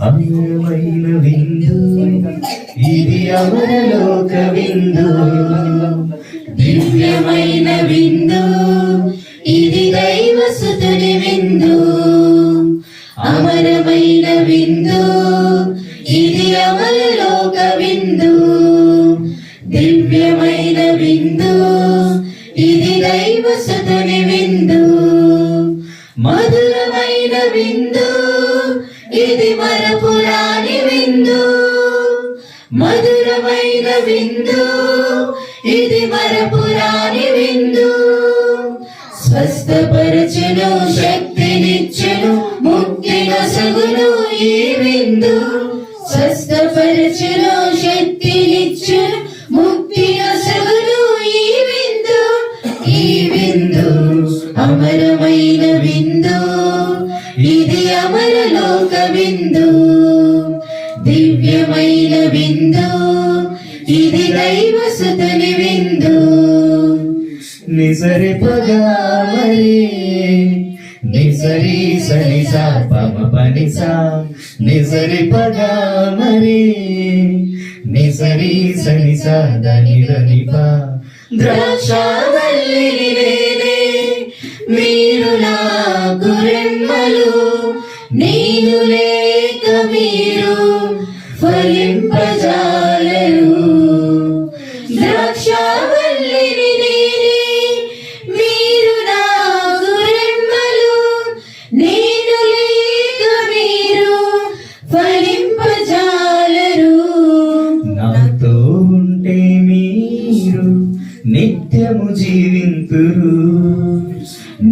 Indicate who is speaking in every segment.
Speaker 1: అమరమైన విందు ఇది అమరలోక విందు,
Speaker 2: దివ్యమైన విందు ఇది దైవసుతుని విందు. అమరమైన విందు ఇది అమరలోక విందు, దివ్యమైన విందు ఇది దైవసుతుని విందు. మధురమైన విందు ఇది మరపురాని విందు, మధురమైన విందు ఇది మరపురాని విందు. స్వస్థపరచును, శక్తినిచ్చును, ముక్తి నొసగును ఈ విందు. స్వస్థపరచును, శక్తినిచ్చును, ముక్తి నొసగును ఈ విందు. ఈ విందు అమరమైన విందు ఇది అమరలోక విందు, దివ్యమైన విందు ఇది దైవసుతుని విందు.
Speaker 1: నిసరి పగామరి నిసరి సరి సా పమ పని సా, నిసరి పగామరి నిసరి సరి సా దని దని పా.
Speaker 2: ద్రాక్షావల్లిని నేనే, మీరు నాకు రెమ్మలు, నేను లేక మీరు ఫలింపజాలరు. ద్రాక్షావల్లిని నేనే, మీరు నాకు రెమ్మలు, నేను లేక మీరు ఫలింపజాలరు.
Speaker 1: నాతో ఉంటే మీరు నిత్యము జీవింతురు,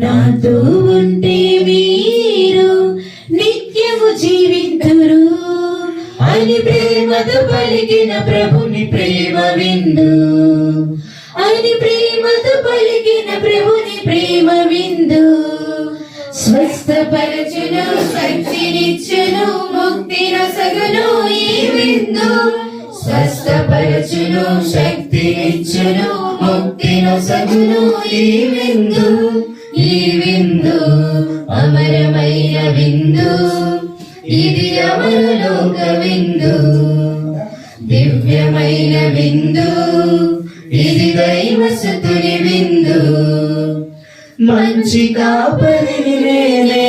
Speaker 2: నాతో ఉంటే మీరు నిత్యము జీవింతురు అని ప్రేమతో పలికిన ప్రభుని ప్రేమ విందు. అని ప్రేమతో పలికిన ప్రభుని ప్రేమ విందు. స్వస్థపరచును, శక్తినిచ్చును, ముక్తి నొసగును ఈ విందు. స్వస్థపరచును, శక్తినిచ్చును, ముక్తి నొసగును ఈ విందు. ఈ విందు అమరమైన విందు ఇది అమరలోక విందు, దివ్యమైన విందు ఇది దైవసుతుని విందు.
Speaker 1: మంచి కాపరిని నేనే,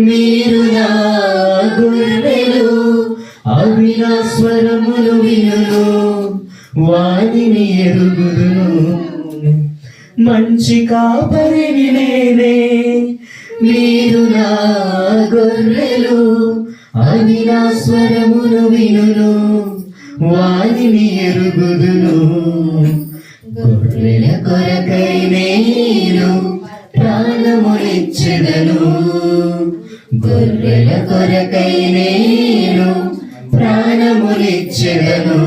Speaker 1: మీరు నా గొర్రెలు, అవి నా స్వరములు వినును, వానిని ఎరుగుదును. మంచి కాపరిని నేనే, మీరు నా గొర్రెలు, అవి నా స్వరమును వినును, వానిని ఎరుగుదును. గొర్రెల కొరకై నేను ప్రాణమునిచ్చెదను, గొర్రెల కొరకై నేను ప్రాణమునిచ్చెదను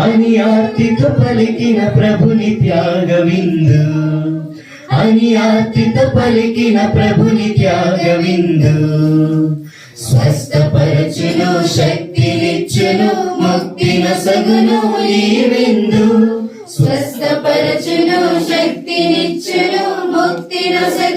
Speaker 1: అని ఆర్తితో పలికిన ప్రభుని త్యాగ విందు. అని ఆర్తితో పలికిన ప్రభుని త్యాగ విందు. స్వస్థపరచును, శక్తినిచ్చును, ముక్తి నొసగును ఈ విందు.
Speaker 2: స్వస్థపరచును, శక్తినిచ్చును, ముక్తి నొసగును